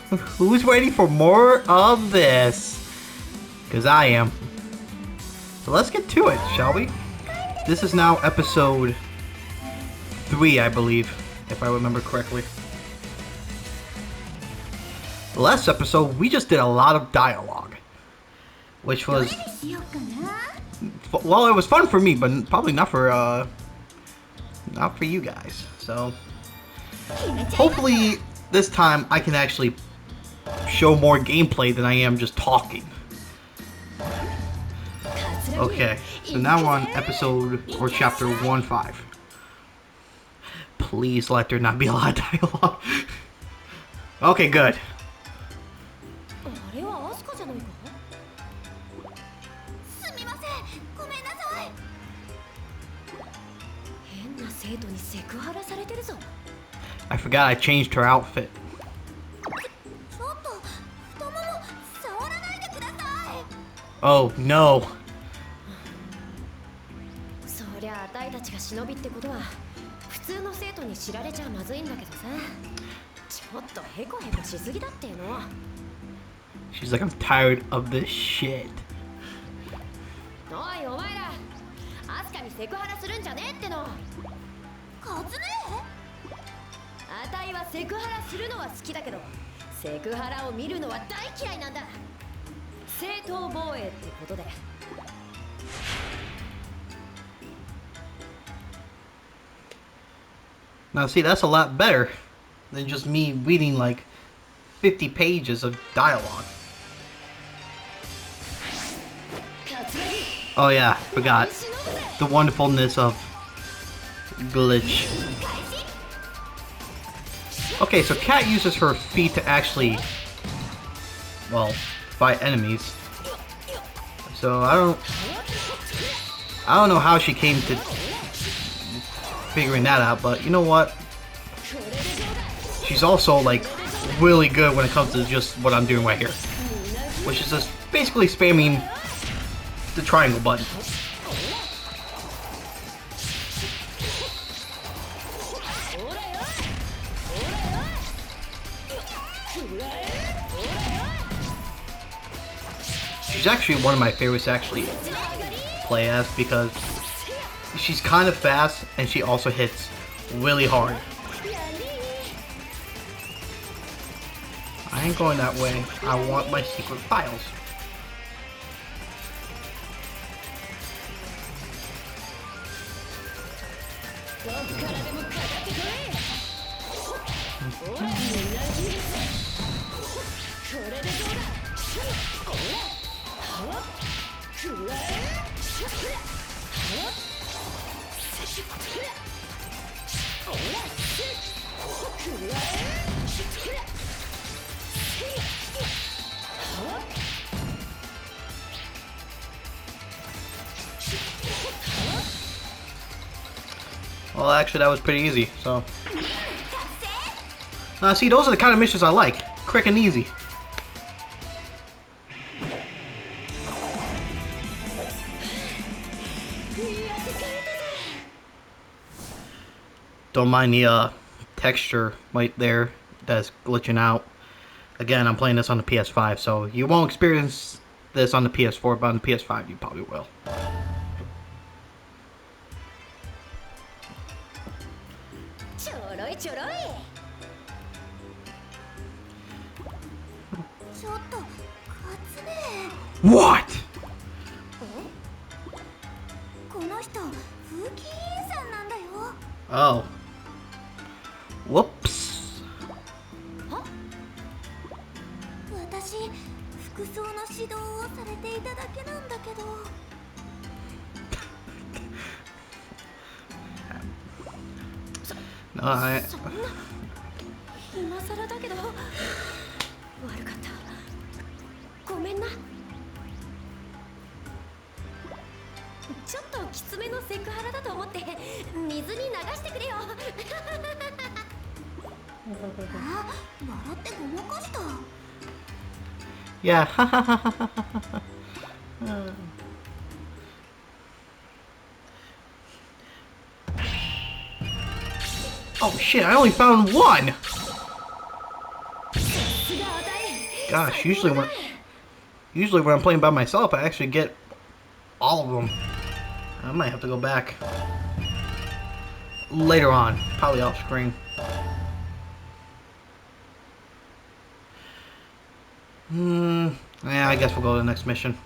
Who's waiting for more of this? Because I am. So let's get to it, shall we? This is now episode 3, I believe, if I remember correctly. The last episode, we just did a lot of dialogue, which was, well, it was fun for me, but probably not for you guys. So hopefully this time I can actually show more gameplay than I am just talking. Okay, so now we're on episode or chapter 1-5. Please let there not be a lot of dialogue. Okay, good. I forgot I changed her outfit. Oh no. She's like, I'm tired of this shit. Now see, that's a lot better than just me reading like 50 pages of dialogue. Oh yeah, forgot the wonderfulness of glitch. Okay, so Cat uses her feet to actually, well, fight enemies. So I don't know how she came to figuring that out, but you know what? She's also like really good when it comes to just what I'm doing right here, which is just basically spamming the triangle button. She's actually one of my favorites to actually play as because she's kind of fast and she also hits really hard. I ain't going that way. I want my secret files. Well, actually, that was pretty easy, so. See, those are the kind of missions I like. Quick and easy. Don't mind the texture right there that's glitching out. Again, I'm playing this on the PS5, so you won't experience this on the PS4, but on the PS5 you probably will. What? Oh. Whoops. No, yeah. Oh shit, I only found one! Gosh, usually when I'm playing by myself, I actually get all of them. I might have to go back later on, probably off screen. Yeah, I guess we'll go to the next mission.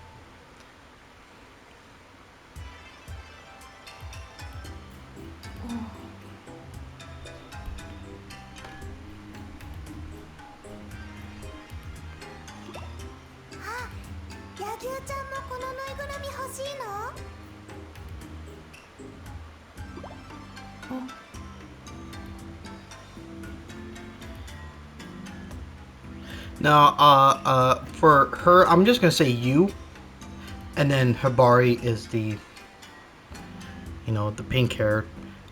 Now, for her, I'm just gonna say you, and then Hibari is the, the pink hair.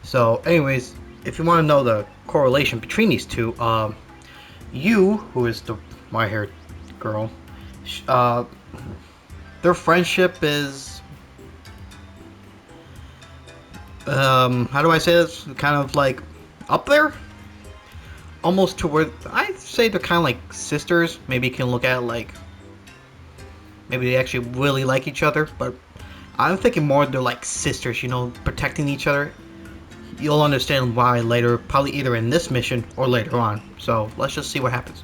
So, anyways, if you want to know the correlation between these two, you, who is the my-haired girl, their friendship is, how do I say this? Kind of like up there? Almost to where I'd say they're kind of like sisters. Maybe you can look at it like maybe they actually really like each other, but I'm thinking more they're like sisters, protecting each other. You'll understand why later, probably either in this mission or later on. So let's just see what happens.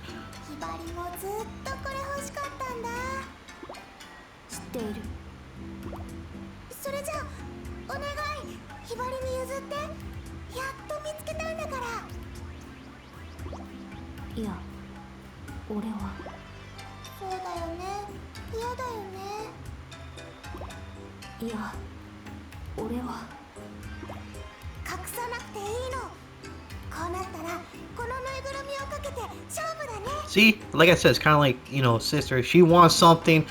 See, like I said, it's kind of like, sister. She wants something.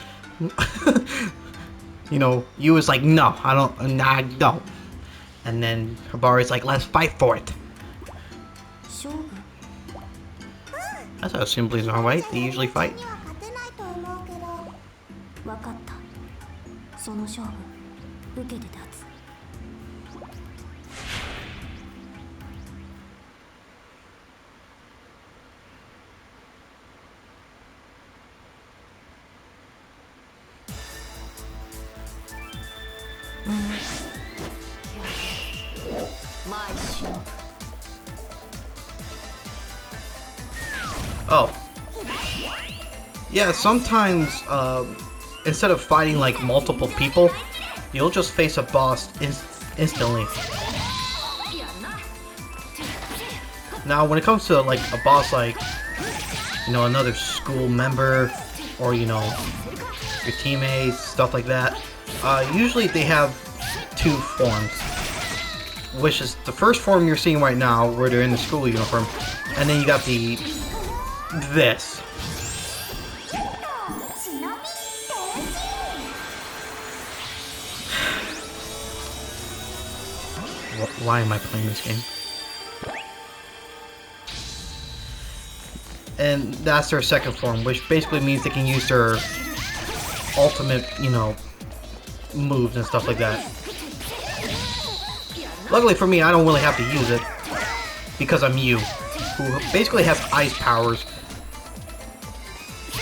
You was like, no, I don't. And then Hibari's like, let's fight for it. That's how Simplies are, right? They usually fight. Oh. Yeah, sometimes, instead of fighting, like, multiple people, you'll just face a boss instantly. Now, when it comes to, like, a boss like, another school member, or, your teammates, stuff like that, usually they have two forms. Which is the first form you're seeing right now, where they're in the school uniform, and then you got this. Why am I playing this game? And that's their second form, which basically means they can use their ultimate, moves and stuff like that. Luckily for me, I don't really have to use it, because I'm you, who basically has ice powers,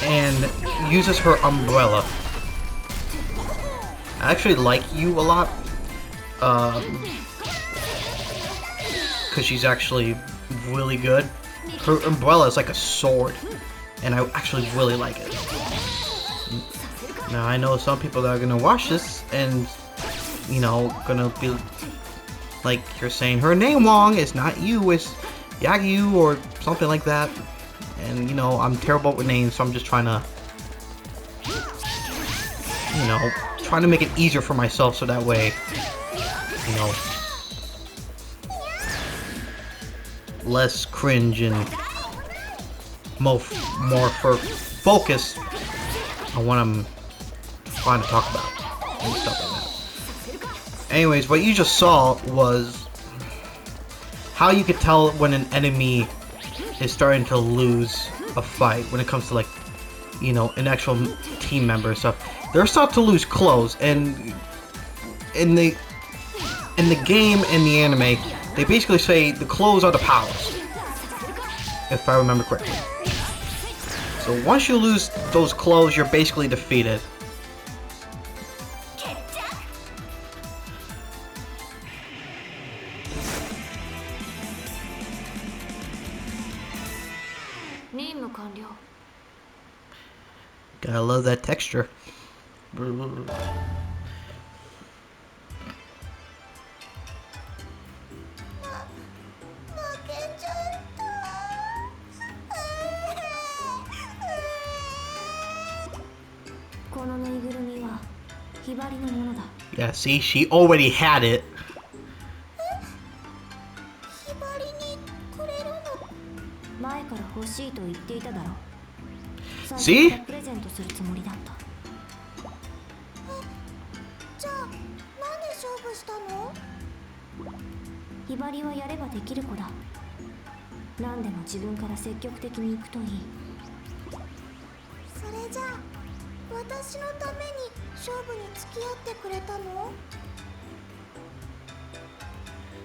and uses her umbrella. I actually like you a lot, because she's actually really good. Her umbrella is like a sword, and I actually really like it. Now, I know some people that are gonna watch this, and, gonna be like, you're saying her name wrong, it's not you, it's Yagyu or something like that. And, I'm terrible with names, so I'm just trying to, trying to make it easier for myself so that way, less cringe and more for focus on what I'm trying to talk about and stuff like that. Anyways, what you just saw was how you could tell when an enemy is starting to lose a fight when it comes to, like, an actual team member and stuff. They're starting to lose clothes, and in the game and the anime, they basically say the clothes are the powers, if I remember correctly. So once you lose those clothes, you're basically defeated. Gotta love that texture. Yeah, see, she already had it. See?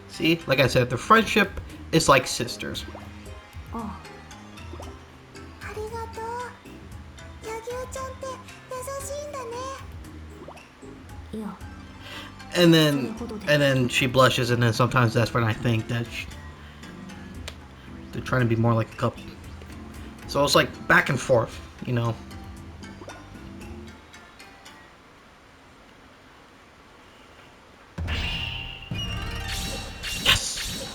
See, like I said, the friendship is like sisters. And then she blushes, and then sometimes that's when I think that they're trying to be more like a couple. So it's like back and forth, you know. Yes!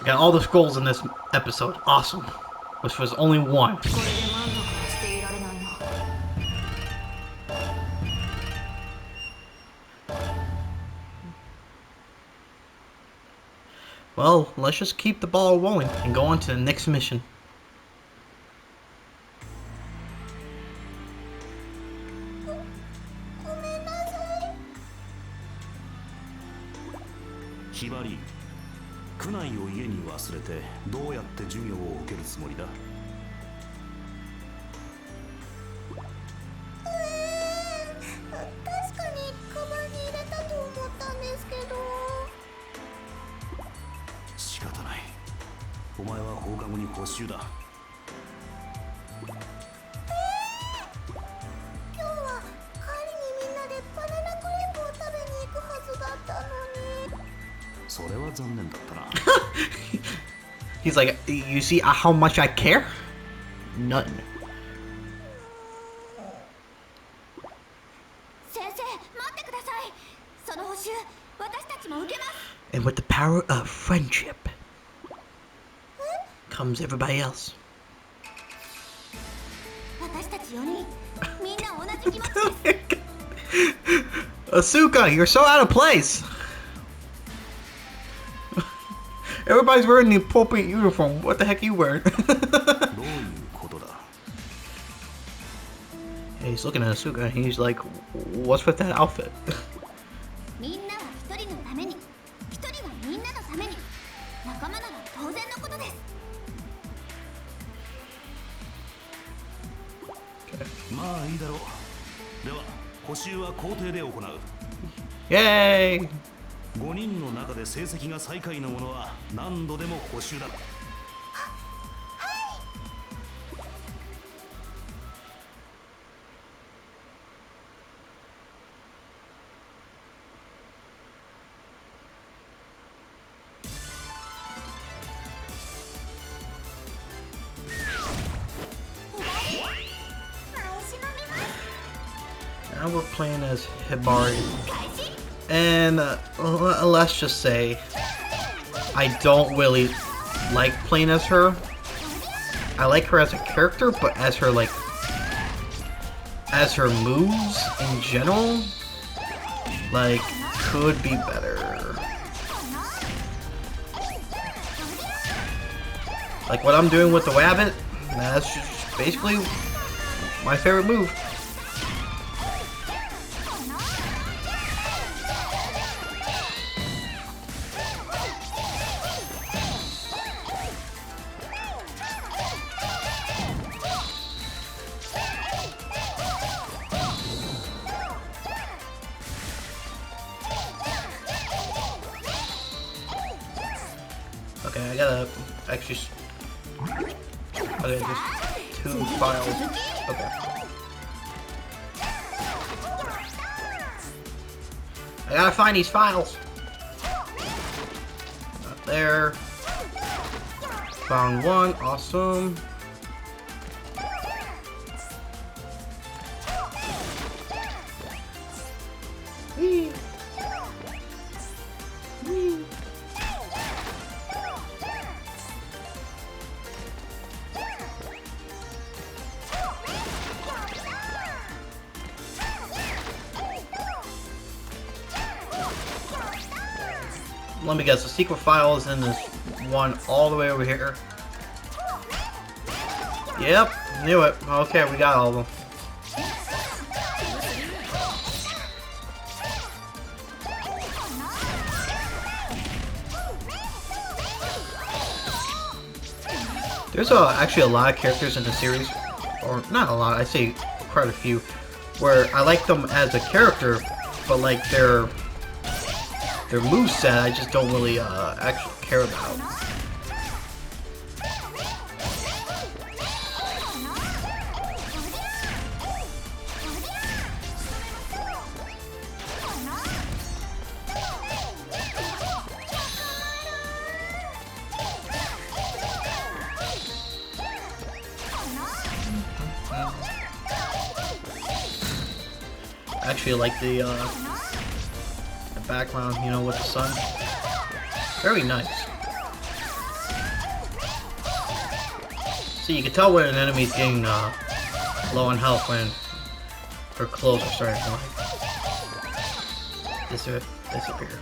We got all the skulls in this episode. Awesome. Which was only one. Well, let's just keep the ball rolling and go on to the next mission. Hibari, 区内を家に忘れてどうやって授業を受けるつもりだ? 確かにカバンに入れたと思ったんですけど。仕方ない。お前は放課後に補習だ。今日は帰りにみんなでバナナクレープを食べに行くはずだったのに。それは残念だったな。He's like, you see how much I care? None. And with the power of friendship comes everybody else. Asuka, you're so out of place. Everybody's wearing the appropriate uniform. What the heck are you wearing? Hey, he's looking at Asuka and he's like, what's with that outfit? Yay! 5人の中で成績が最下位の者は何度でも補習だ。Now we're playing as Hibari. And let's just say, I don't really like playing as her. I like her as a character, but as her as her moves in general, like, could be better. Like what I'm doing with the rabbit, that's just basically my favorite move. Okay, I gotta actually. Okay, just 2 files. Okay. I gotta find these files. Not there. Found one. Awesome. Whee. Whee. Let me guess, the secret file is in this one all the way over here. Yep, knew it. Okay, we got all of them. There's actually a lot of characters in the series, or not a lot, I say quite a few, where I like them as a character, but like their moveset I just don't really actually care about. I actually like the background, you know, with the sun. Very nice. See, you can tell when an enemy's getting low on health when her clothes are starting to like disappear.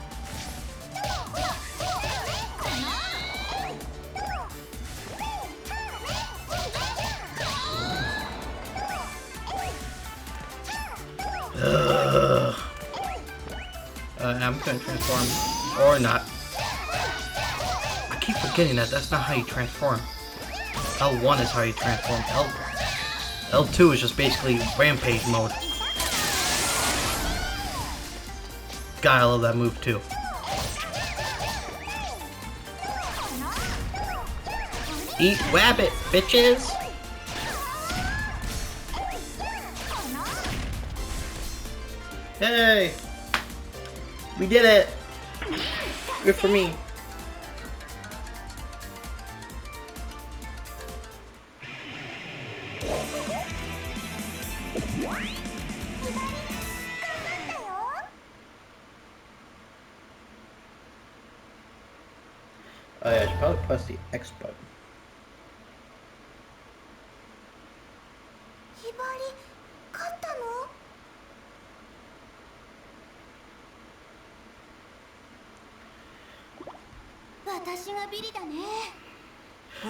I'm gonna transform, or not. I keep forgetting that that's not how you transform. L1 is how you transform. L2 is just basically rampage mode. God, I love that move too. Eat rabbit, bitches! Hey! We did it! Good for me. Oh yeah, I should probably press the X button. ひばり、勝ったの？私がビリだね。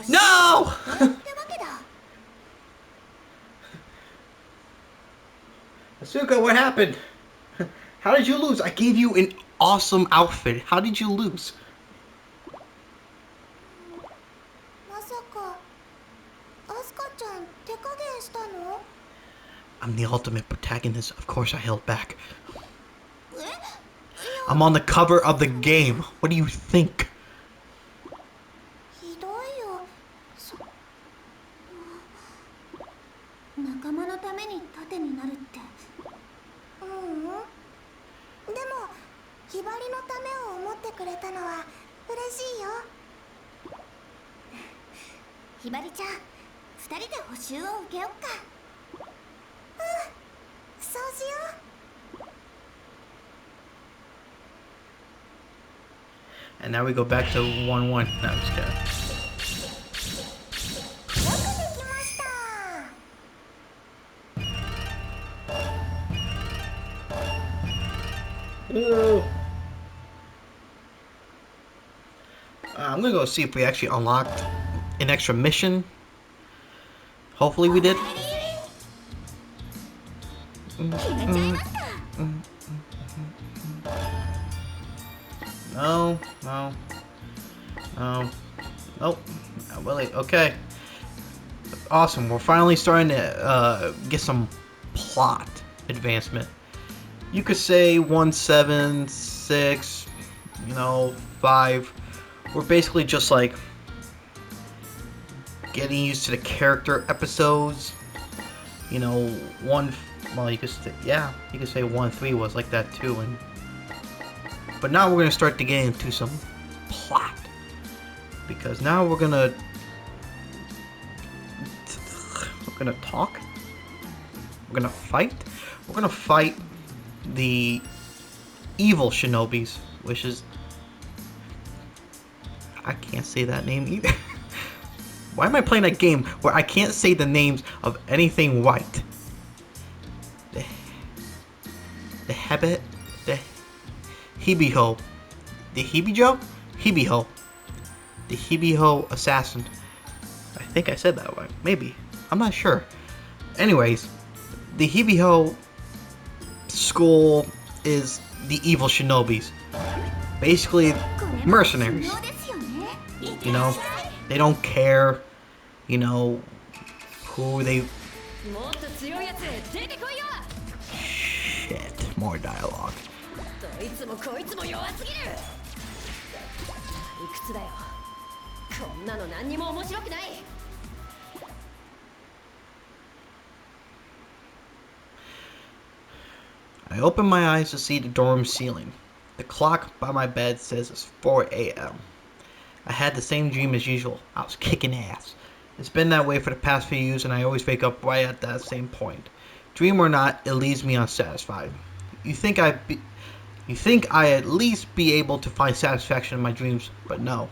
No! ってわけだ。Asuka, what happened? How did you lose? I gave you an awesome outfit. How did you lose? まさか、アスカちゃん手加減したの？ I'm the ultimate protagonist. Of course I held back. え？ I'm on the cover of the game. What do you think? ひどいよ。仲間のために盾になるって。ううん。でも、ひばりのためを思ってくれたのは嬉しいよ。ひばりちゃん、二人で補習を受けよっか。うん、そうしよう。 And now we go back to 1-1. No, I'm just kidding. よくできました。 Ooh. I'm gonna go see if we actually unlocked an extra mission. Hopefully we did. No, no, no, nope, not really. Okay, awesome. We're finally starting to get some plot advancement. You could say 1, 7, 6, you know, 5. We're basically just like getting used to the character episodes. You know, well, you could say 1-3 was like that too. But now we're gonna start to get into some plot, because now we're gonna talk. We're gonna fight. We're gonna fight the evil shinobis, which is, I can't say that name either. Why am I playing a game where I can't say the names of anything white? The Hebet, the Hibiho, the Hibijo, Hibiho, the Hibiho assassin. I think I said that right. Maybe. I'm not sure. Anyways, the Hibiho school is the evil shinobis. Basically, mercenaries. You know, they don't care, you know, who they... Shit, more dialogue. I open my eyes to see the dorm ceiling. The clock by my bed says it's 4 a.m. I had the same dream as usual. I was kicking ass. It's been that way for the past few years, and I always wake up right at that same point. Dream or not, it leaves me unsatisfied. You think I at least be able to find satisfaction in my dreams, but no.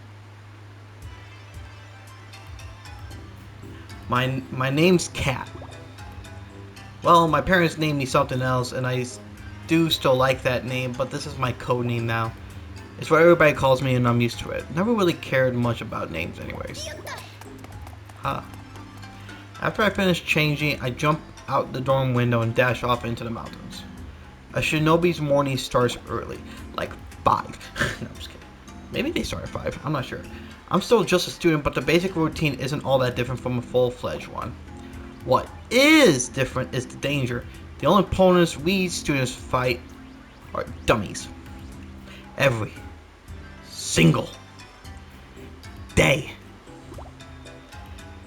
My name's Cat. Well, my parents named me something else, and I do still like that name, but this is my code name now. It's what everybody calls me, and I'm used to it. Never really cared much about names anyways. After I finish changing, I jump out the dorm window and dash off into the mountains. A shinobi's morning starts early, like 5. No, I'm just kidding. Maybe they start at 5, I'm not sure. I'm still just a student, but the basic routine isn't all that different from a full-fledged one. What is different is the danger. The only opponents we students fight are dummies. Every single day.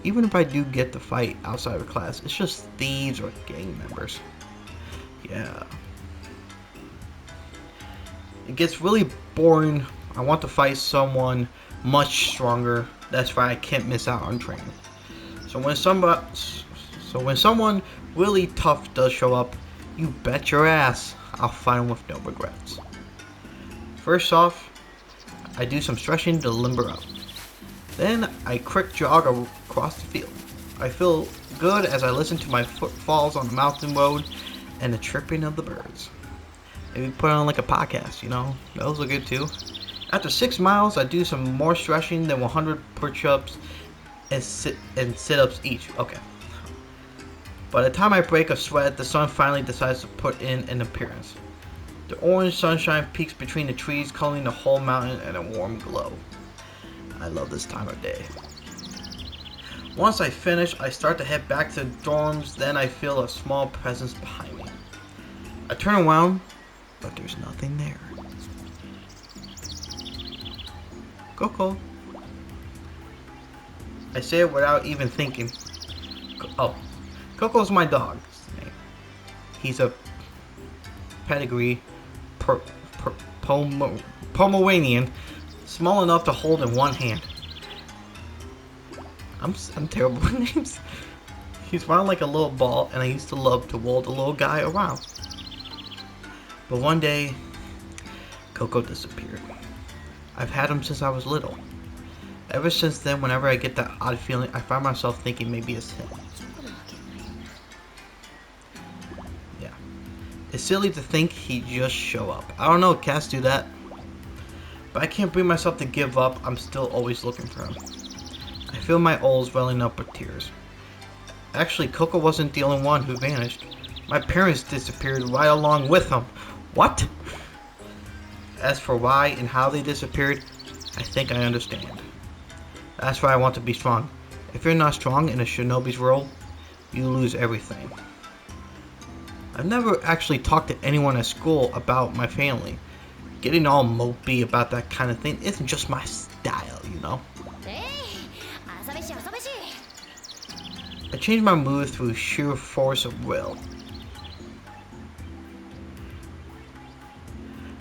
Even if I do get to fight outside of class, it's just thieves or gang members. Yeah. It gets really boring. I want to fight someone much stronger. That's why I can't miss out on training. So when someone really tough does show up, you bet your ass I'll fight him with no regrets. First off, I do some stretching to limber up. Then I quick jog across the field. I feel good as I listen to my footfalls on the mountain road and the chirping of the birds. Maybe put on like a podcast, you know? Those are good too. After 6 miles, I do some more stretching than 100 push-ups and sit-ups each. Okay. By the time I break a sweat, the sun finally decides to put in an appearance. The orange sunshine peeks between the trees, coloring the whole mountain in a warm glow. I love this time of day. Once I finish, I start to head back to the dorms, then I feel a small presence behind me. I turn around, but there's nothing there. Coco. I say it without even thinking. Oh, Coco's my dog's name. He's a pedigree Pomeranian, small enough to hold in one hand. I'm terrible with names. He's round like a little ball, and I used to love to roll the little guy around. But one day, Coco disappeared. I've had him since I was little. Ever since then, whenever I get that odd feeling, I find myself thinking maybe it's him. Yeah. It's silly to think he'd just show up. I don't know, cats do that. But I can't bring myself to give up. I'm still always looking for him. I feel my eyes welling up with tears. Actually, Coco wasn't the only one who vanished. My parents disappeared right along with him. What? As for why and how they disappeared, I think I understand. That's why I want to be strong. If you're not strong in a shinobi's world, you lose everything. I've never actually talked to anyone at school about my family. Getting all mopey about that kind of thing isn't just my style, you know? I change my mood through sheer force of will.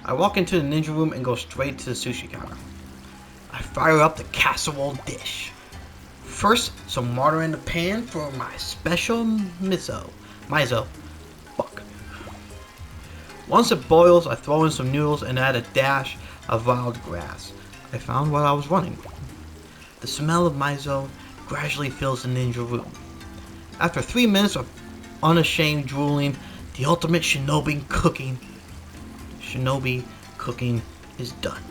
I walk into the ninja room and go straight to the sushi counter. I fire up the casserole dish. First, some water in the pan for my special miso. Fuck. Once it boils, I throw in some noodles and add a dash of wild grass I found while I was running. The smell of miso gradually fills the ninja room. After 3 minutes of unashamed drooling, the ultimate shinobi cooking is done.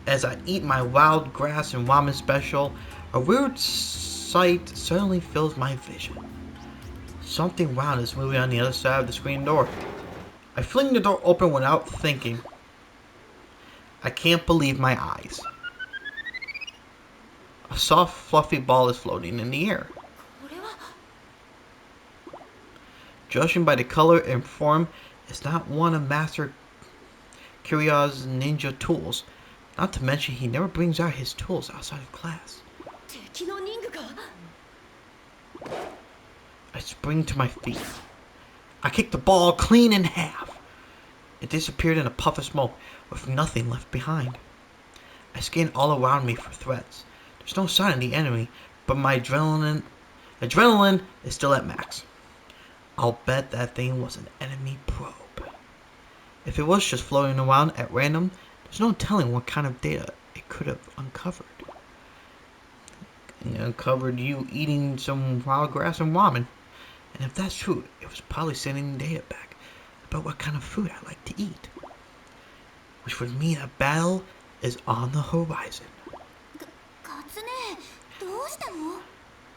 As I eat my wild grass and ramen special, a weird sight suddenly fills my vision. Something round is moving on the other side of the screen door. I fling the door open without thinking. I can't believe my eyes. A soft, fluffy ball is floating in the air. Judging by the color and form, it's not one of Master Kirya's ninja tools. Not to mention, he never brings out his tools outside of class. I spring to my feet. I kick the ball clean in half. It disappeared in a puff of smoke, with nothing left behind. I scan all around me for threats. There's no sign of the enemy, but my adrenaline is still at max. I'll bet that thing was an enemy probe. If it was just floating around at random, there's no telling what kind of data it could have uncovered. It uncovered you eating some wild grass and ramen. And if that's true, it was probably sending data back about what kind of food I like to eat. Which would mean a battle is on the horizon.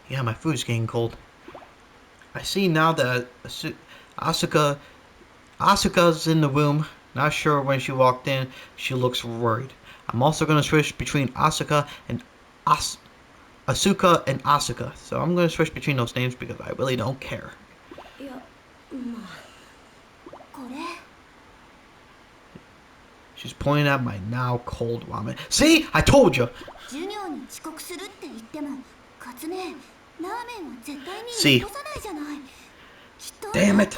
Yeah, my food's getting cold. I see now that Asuka's in the room. Not sure when she walked in. She looks worried. I'm also going to switch between Asuka and Asuka and Asuka. So I'm going to switch between those names because I really don't care. She's pointing at my now cold ramen. See? I told you! See? Damn it!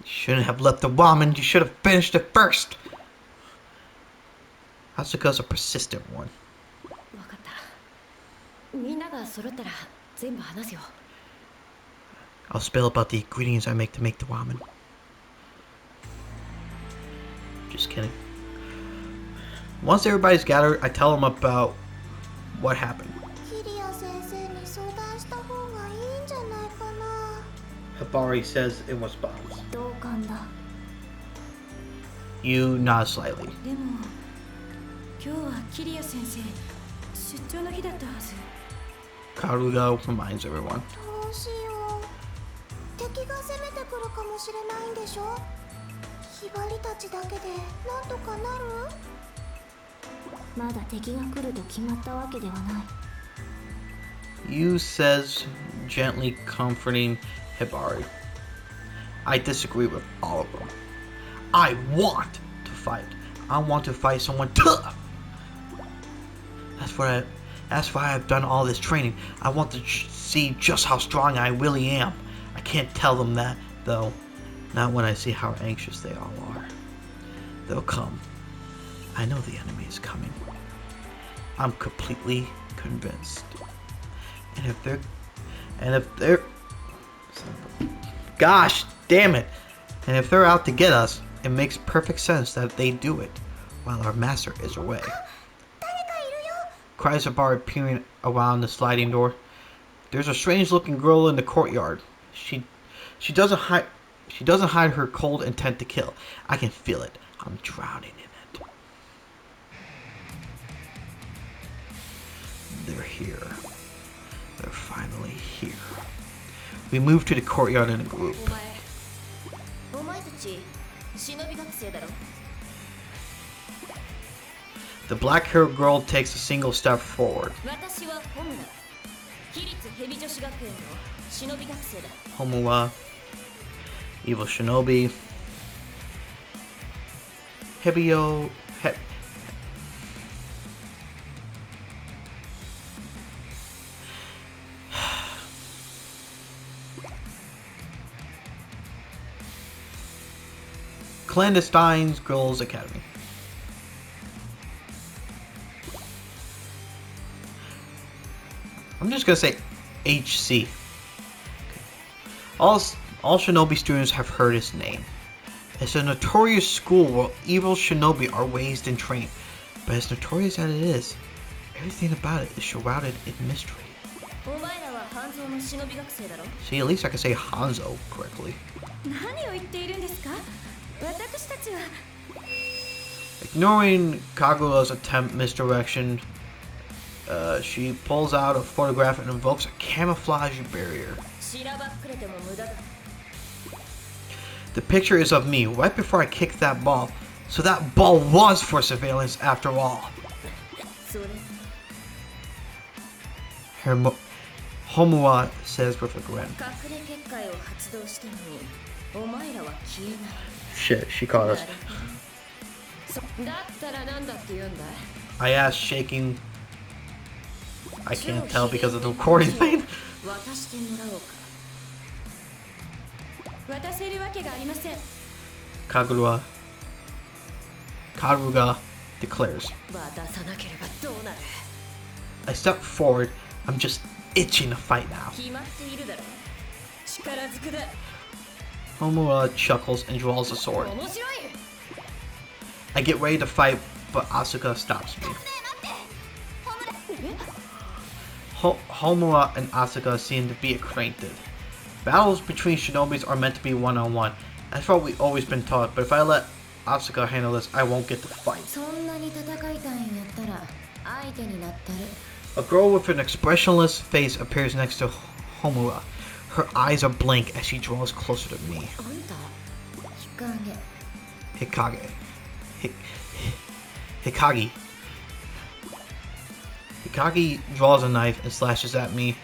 You shouldn't have left the ramen. You should have finished it first. Asuka's a persistent one. I'll spill about the ingredients I make to make the ramen. Just kidding. Once everybody's gathered, I tell them about what happened. Hibari says it was bombs. You nod slightly. Karudo reminds everyone. Yu says, gently comforting Hibari. I disagree with all of them. I want to fight. I want to fight someone tough. That's why I've done all this training. I want to see just how strong I really am. I can't tell them that, though. Not when I see how anxious they all are. They'll come. I know the enemy is coming. I'm completely convinced. And if they're gosh damn it. And if they're out to get us, it makes perfect sense that they do it while our master is away. Cries Hibari peering around the sliding door. There's a strange looking girl in the courtyard. She doesn't hide her cold intent to kill. I can feel it. I'm drowning in it. They're here. They're finally here. We move to the courtyard in a group. The black-haired girl takes a single step forward. Homura, evil shinobi. Clandestine Girls Academy. I'm just gonna say HC. All shinobi students have heard its name. It's a notorious school where evil shinobi are raised and trained. But as notorious as it is, everything about it is shrouded in mystery. See, at least I can say Hanzo correctly. Ignoring Kagura's attempt misdirection, she pulls out a photograph and invokes a camouflage barrier. The picture is of me right before I kicked that ball, so that ball was for surveillance after all. Homura says with a grin. Shit, she caught us. I asked, shaking. I can't tell because of the recording thing. Karuga declares. I step forward. I'm just itching to fight now. Homura chuckles and draws a sword. I get ready to fight, but Asuka stops me. Homura and Asuka seem to be acquainted. Battles between shinobis are meant to be one-on-one. That's what we've always been taught, but if I let Asuka handle this, I won't get to fight. A girl with an expressionless face appears next to Homura. Her eyes are blank as she draws closer to me. Hikagi draws a knife and slashes at me.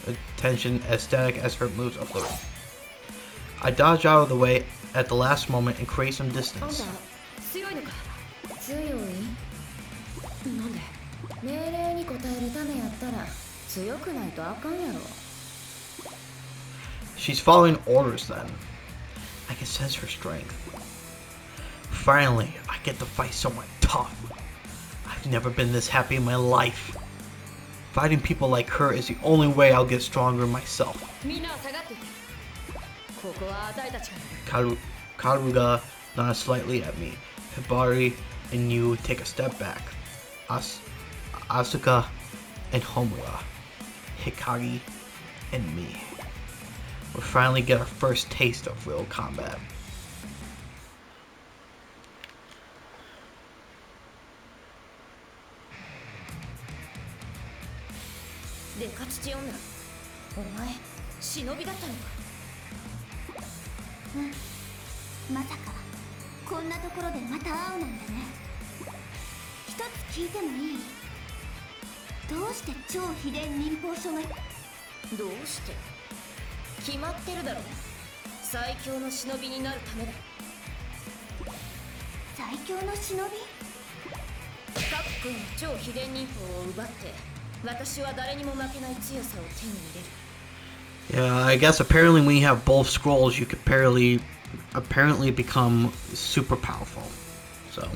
Attention as static as her moves are fluid. I dodge out of the way at the last moment and create some distance. She's following orders then. I can sense her strength. Finally, I get to fight someone tough. I've never been this happy in my life. Fighting people like her is the only way I'll get stronger myself. Karuga nods slightly at me. Hibari and you take a step back. Asuka and Homura. Hikagi and me. We'll finally get our first taste of real combat. Yeah, I guess apparently when you have both scrolls, you could apparently become super powerful. So.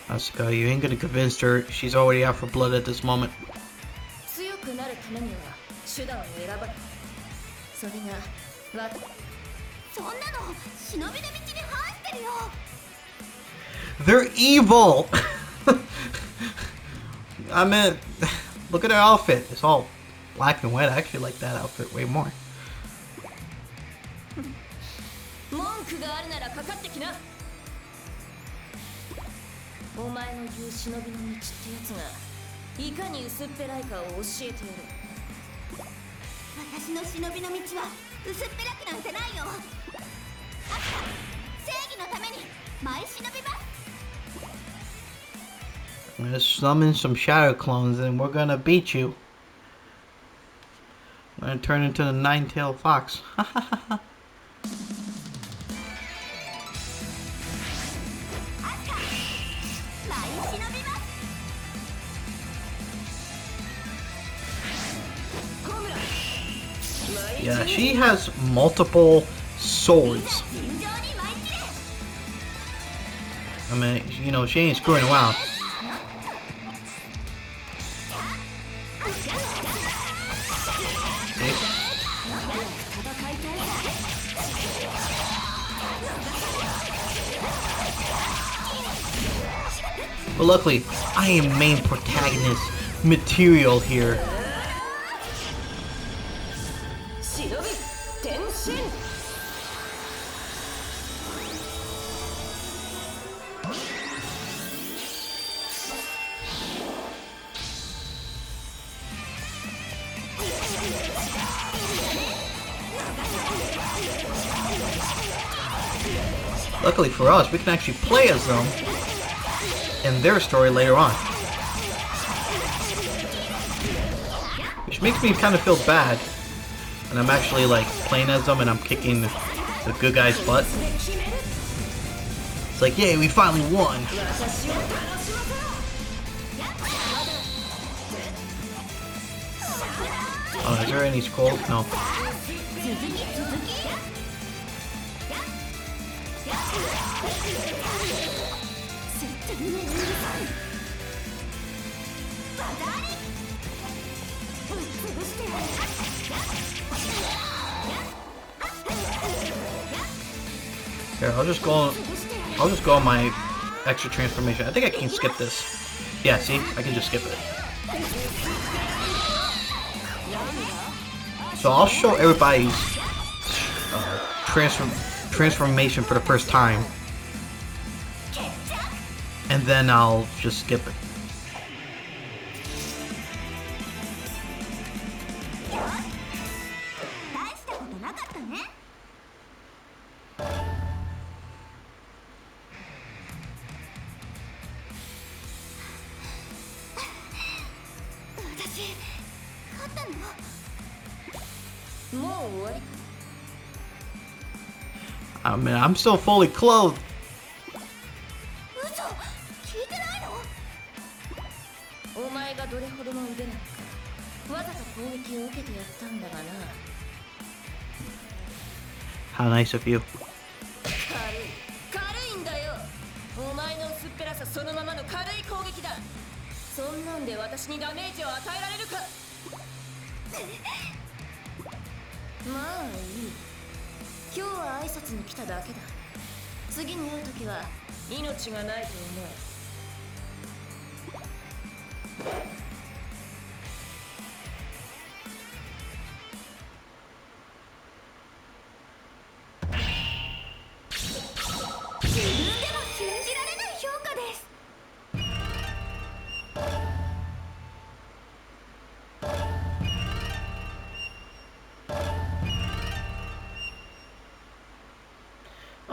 Asuka, you ain't gonna convince her. She's already out for blood at this moment. They're evil! I mean, look at her outfit. It's all black and white. I actually like that outfit way more. I'm gonna summon some shadow clones and we're gonna beat you. I'm gonna turn into the nine-tailed fox. Yeah, she has multiple swords. I mean, you know, she ain't screwing around. See? But luckily, I am main protagonist material here. Luckily for us, we can actually play as them in their story later on. Which makes me kind of feel bad. And I'm actually like playing as them and I'm kicking the good guy's butt. It's like, yay, we finally won. Oh, is there any scrolls? No. Here, I'll just go on my extra transformation. I think I can skip this. Yeah, see? I can just skip it. So I'll show everybody's transformation for the first time. And then I'll just skip it. I mean, I'm still fully clothed. How nice of you.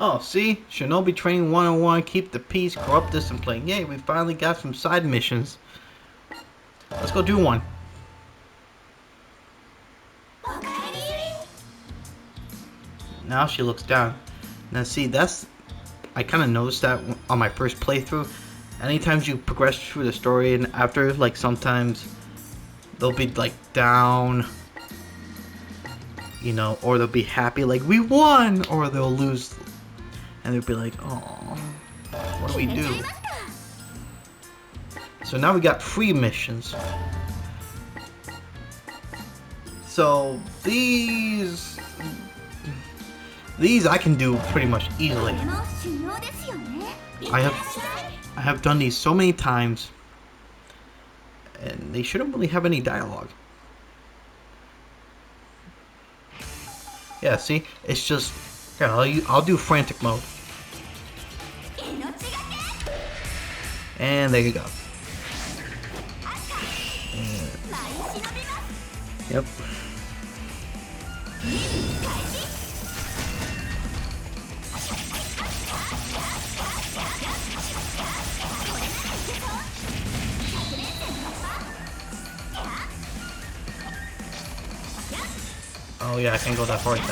Oh, see? Shinobi Training 101, keep the peace, corrupt discipline. Yay, we finally got some side missions. Let's go do one. Now she looks down. Now see, that's... I kind of noticed that on my first playthrough. Anytime you progress through the story and after, like, sometimes they'll be, like, down, you know, or they'll be happy, like, we won! Or they'll lose... And they'll be like, oh, what do we do? So now we got free missions. So these I can do pretty much easily. I have done these so many times, and they shouldn't really have any dialogue. Yeah, see, it's just. Yeah, I'll do frantic mode. And there you go. Yep. Oh yeah, I can't go that far yet.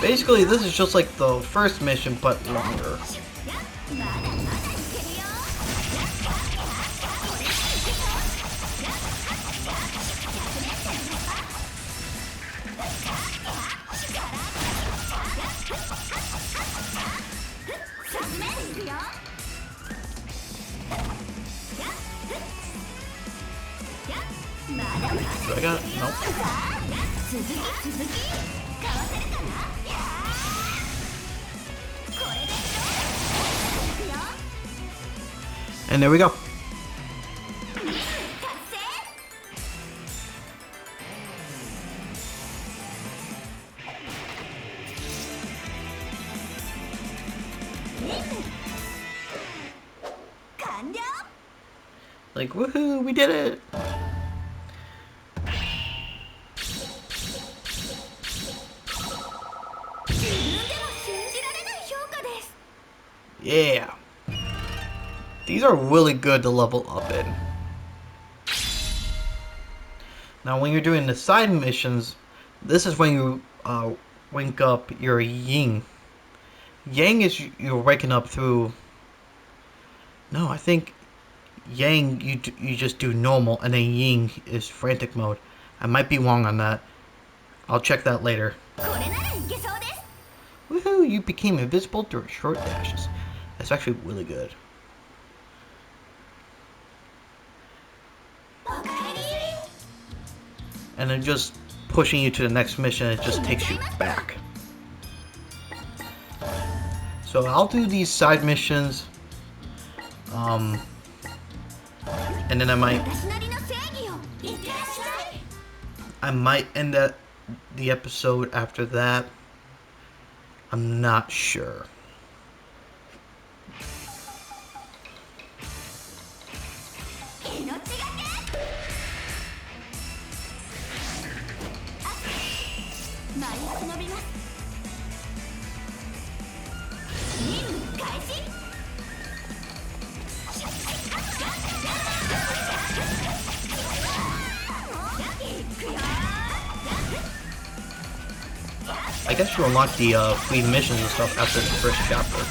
Basically, this is just like the first mission, but longer. Do I got it? Nope. And there we go. Like, woohoo, we did it! Yeah! These are really good to level up in. Now when you're doing the side missions, this is when you wake up your yin. Yang is you're waking up through... No, I think yang you just do normal, and then yin is frantic mode. I might be wrong on that. I'll check that later. Woohoo! You became invisible during short dashes. That's actually really good. And then just pushing you to the next mission, it just takes you back. So I'll do these side missions, and then I might end the episode after that. I'm not sure. I guess you unlock the free missions and stuff after the first chapter.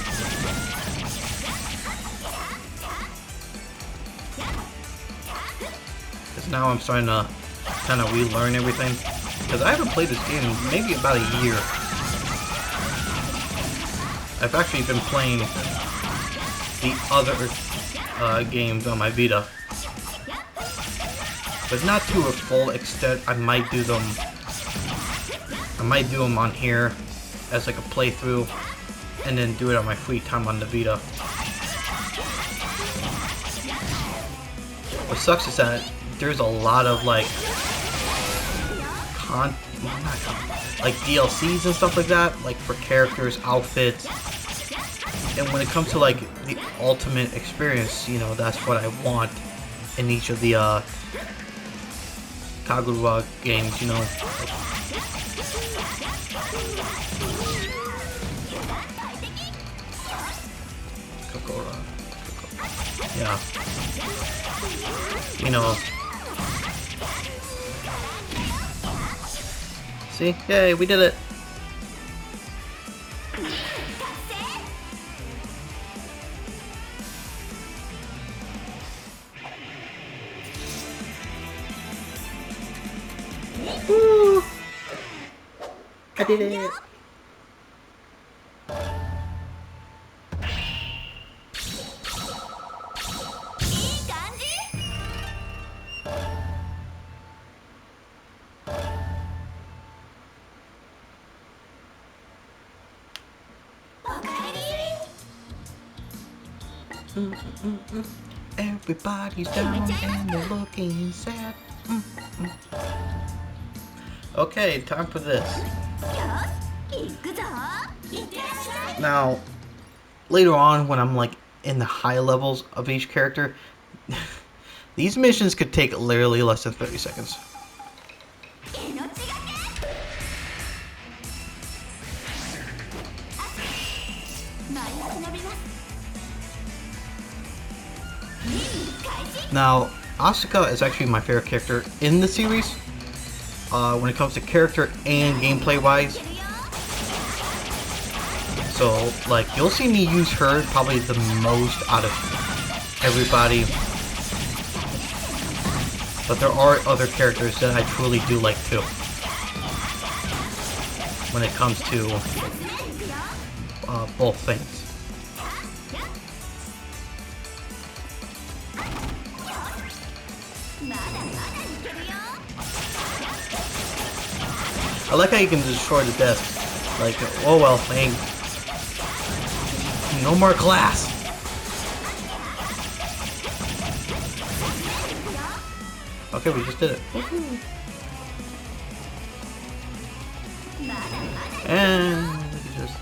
Because now I'm starting to kind of relearn everything. Because I haven't played this game in maybe about a year. I've actually been playing the other games on my Vita. But not to a full extent. I might do them on here as like a playthrough, and then do it on my free time on the Vita. What sucks is that there's a lot of like like DLCs and stuff like that, like for characters, outfits, and when it comes to like the ultimate experience, you know, that's what I want in each of the Kagura games, you know. Yeah. You know. See? Yay, we did it. Woo! I did it. Everybody's down and they're looking sad. Okay, time for this. Now, later on when I'm like in the high levels of each character, these missions could take literally less than 30 seconds. Now, Asuka is actually my favorite character in the series, when it comes to character and gameplay wise. So, like, you'll see me use her probably the most out of everybody. But there are other characters that I truly do like too, when it comes to both things. I like how you can destroy the desk. Like, oh well, dang. No more class. Okay, we just did it. And just...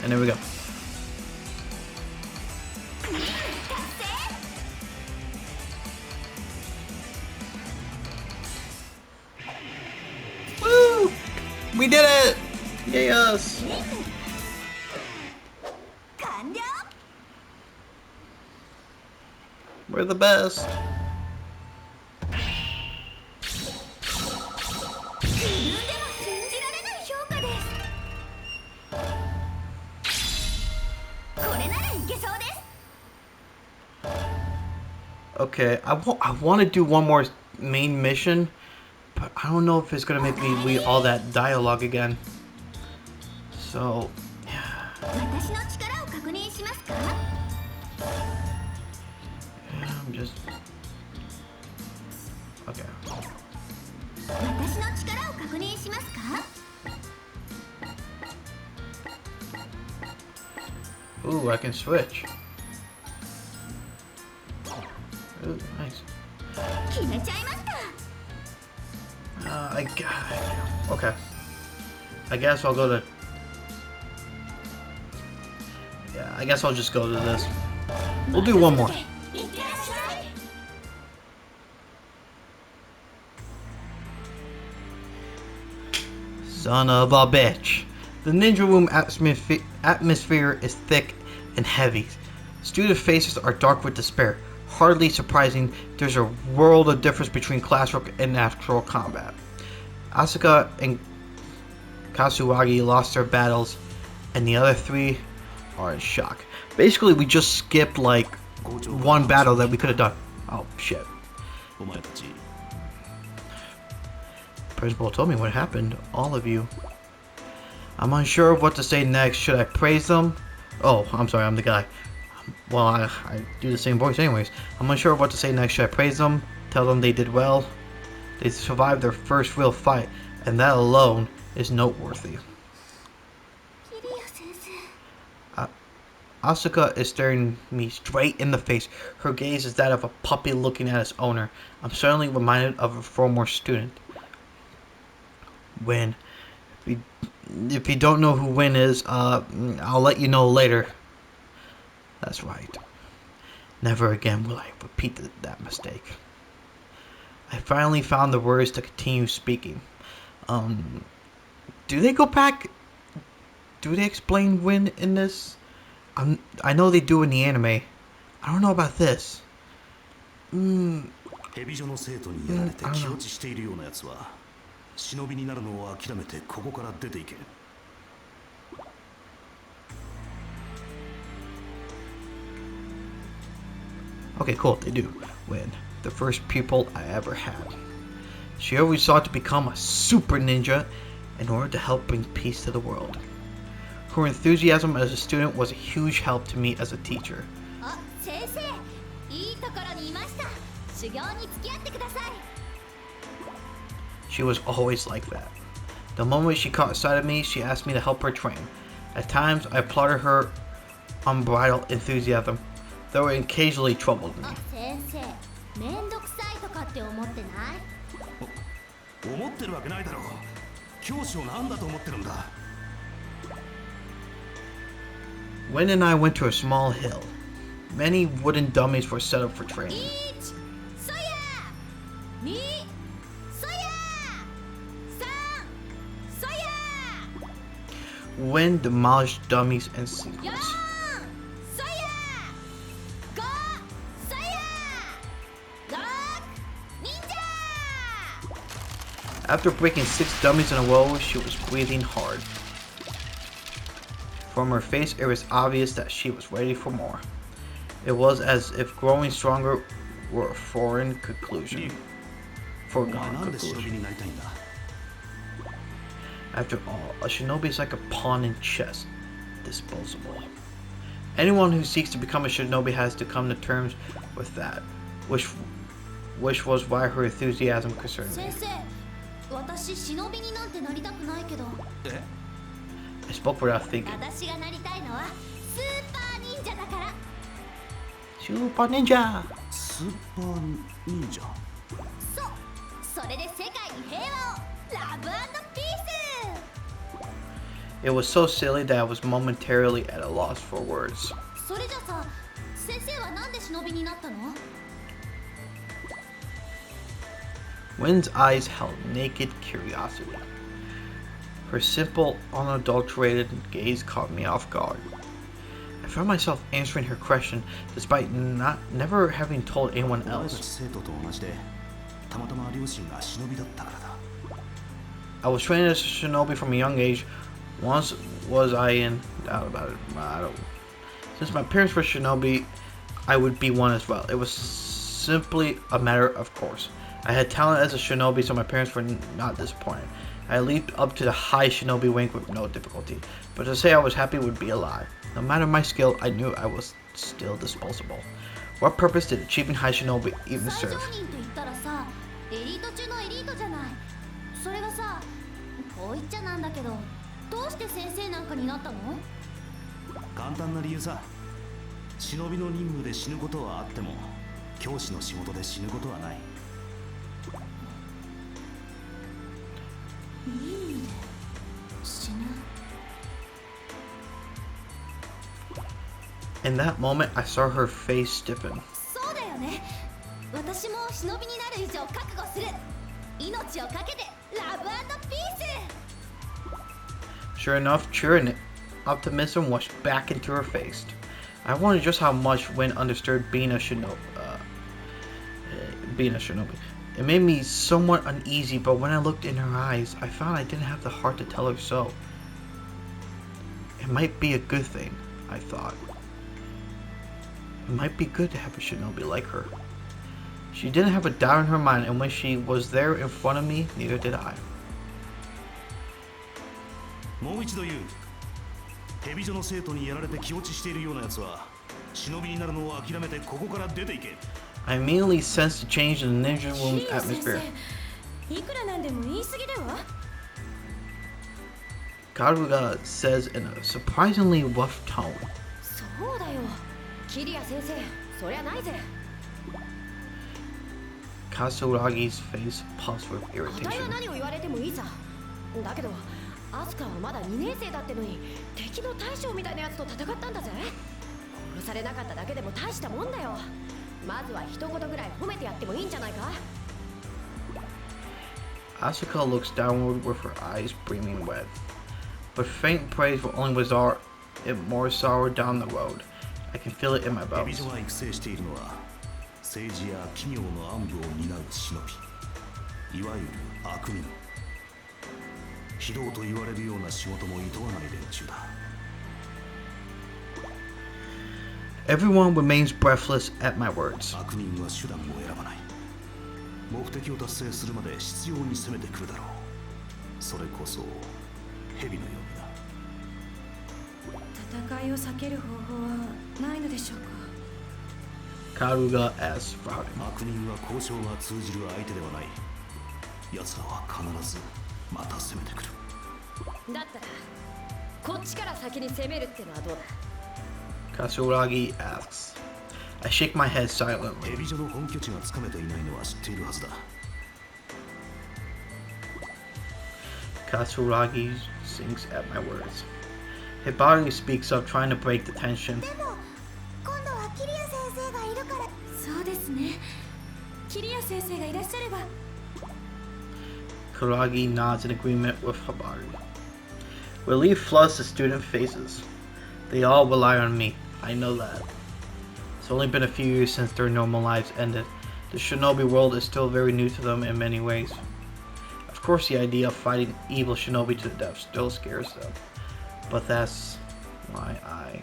And there we go. Woo! We did it! Yes! We're the best. Okay, I want to do one more main mission, but I don't know if it's gonna make me read all that dialogue again. So, yeah, I'm just okay. Ooh, I can switch. Ooh, nice. Okay. I guess I'll go to... Yeah, I guess I'll just go to this. We'll do one more. Son of a bitch. The ninja room atmosphere is thick and heavy. Student faces are dark with despair. Hardly surprising, there's a world of difference between classwork and actual combat. Asuka and Kasuagi lost their battles, and the other three are in shock. Basically, we just skipped like one battle that we could have done. Oh shit. Principal told me what happened, all of you. I'm unsure of what to say next. Should I praise them? Oh, I'm sorry, I'm the guy. Well, I do the same voice anyways. I'm unsure of what to say next. Should I praise them? Tell them they did well? They survived their first real fight, and that alone is noteworthy. Asuka is staring me straight in the face. Her gaze is that of a puppy looking at its owner. I'm suddenly reminded of a former student. Win. If you don't know who Win is, I'll let you know later. That's right. Never again will I repeat that mistake. I finally found the words to continue speaking. Do they go back? Do they explain Win in this? I know they do in the anime. I don't know about this. I don't know. Okay, cool, they do. Win. The first pupil I ever had. She always sought to become a super ninja in order to help bring peace to the world. Her enthusiasm as a student was a huge help to me as a teacher. She was always like that. The moment she caught sight of me, she asked me to help her train. At times, I applauded her unbridled enthusiasm, though it occasionally troubled me. Wen and I went to a small hill. Many wooden dummies were set up for training. Wen demolished dummies in sequence. After breaking 6 dummies in a row, she was breathing hard. From her face, it was obvious that she was ready for more. It was as if growing stronger were a foregone conclusion. After all, a shinobi is like a pawn in chess, disposable. Anyone who seeks to become a shinobi has to come to terms with that, which was why her enthusiasm concerned me. 先生、私忍びになんてなりたくないけど。え I spoke without thinking. 私がなりたいのはスーパー忍者だから。 Super Ninja! スーパー忍者そう、それで世界に平和を。ラブ&ピース。 It was so silly that I was momentarily at a loss for words. それじゃさ、先生はなんで忍びになったの？ Wynn's eyes held naked curiosity. Her simple, unadulterated gaze caught me off guard. I found myself answering her question despite never having told anyone 俺たち else. 生徒と同じでたまたま両親が忍びだったからだ I was trained as a shinobi from a young age. Once was I in doubt about it. I don't. Since my parents were shinobi, I would be one as well. It was simply a matter of course. I had talent as a shinobi, so my parents were not disappointed. I leaped up to the high shinobi rank with no difficulty, but to say I was happy would be a lie. No matter my skill, I knew I was still disposable. What purpose did achieving high shinobi even 最上 serve? 人と言ったらさ、エリート中のエリートじゃない。それがさ、こう言っちゃなんだけど、どうして先生なんかになったの？簡単な理由さ忍びの任務で死ぬことはあっても教師の仕事で死ぬことはないいい意味で死ぬ。 In that moment, I saw her face stiffen. そうだよね。私も忍びになる以上覚悟する。命をかけてラブ&ピース。 Sure enough, cheer and optimism washed back into her face. I wondered just how much Wynn understood being a shinobi. It made me somewhat uneasy, but when I looked in her eyes, I found I didn't have the heart to tell her so. It might be a good thing, I thought. It might be good to have a shinobi like her. She didn't have a doubt in her mind, and when she was there in front of me, neither did I. もう一度言う蛇女の生徒にやられて気落ちしているようなやつは忍びになるのを諦めてここから出ていけ I immediately sensed a change in the ninja room's atmosphere. いくらなんでも言い過ぎでは？ Karuga says in a surprisingly rough tone. そうだよ。キリア先生、そりゃないぜ。 Kasuragi's face pulsed with あたいは irritation. 何を言われてもいいさ。だけどアスカはまだ2年生だってのに敵の大将みたいなやつと戦ったんだぜ。殺されなかっただけでも大したもんだよ。まずは一言ぐらい褒めてやってもいいんじゃないか。 Asuka looks downward with her eyes brimming wet. But faint praise will only result in more sorrow down the road. I can feel it in my 蛇 bones. 女が育成しているのは政治や企業の暗部を担う忍びいわゆる悪人非道と言われるような仕事も厭わない連中だ Everyone remains breathless at my words. 悪人は手段を選ばない目的を達成するまで執拗に攻めてくるだろうそれこそ蛇のようだ戦いを避ける方法はないのでしょうか。 Karuga asks, frowning. 悪人は交渉が通じる相手ではない奴らは必ずまた攻めてくるだったらこっちから先に攻めるってのはどうだ。 Kasuragi asks. I shake my head silently. 蛇女の本拠地がつかめていないのは知っているはずだ Kasuragi sinks at my words. Hibari speaks up, trying to break the tension. でも今度はキリア先生がいるから。そうですね。キリア先生がいらっしゃれば。 Kuragi nods in agreement with Hibari. Relief floods the student faces. They all rely on me. I know that. It's only been a few years since their normal lives ended. The shinobi world is still very new to them in many ways. Of course, the idea of fighting evil shinobi to the death still scares them. But that's why I...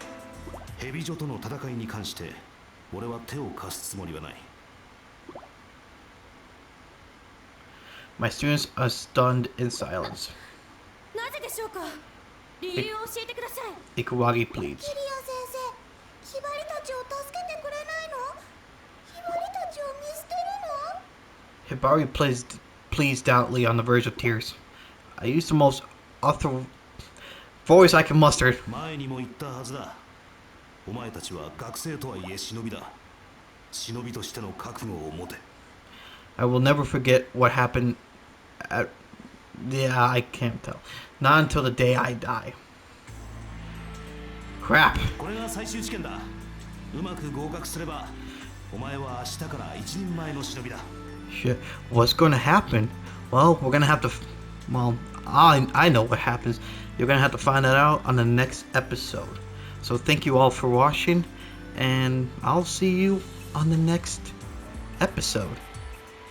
蛇女との戦いに関して俺は手を貸すつもりはない My students are stunned in silence. なぜでしょうか。理由を教えてください。 Ikuragi, please. キリア先生、ヒバリたちを助けてくれないの？ヒバリたちを見捨てるの？ Hibari pleads doubtly on the verge of tears. I used the most author voice I can muster. 前にも言ったはずだ。お前たちは学生とはいえ忍びだ。忍びとしての覚悟を持て。 I will never forget what happened at... Yeah, I can't tell. Not until the day I die. Crap. これが最終試験だ。うまく合格すれば、お前は明日から一人前の忍びだ。 Shit. What's going to happen? Well, we're going to have to... Well, I know what happens. You're going to have to find that out on the next episode. So thank you all for watching, and I'll see you on the next episode.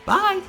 Bye!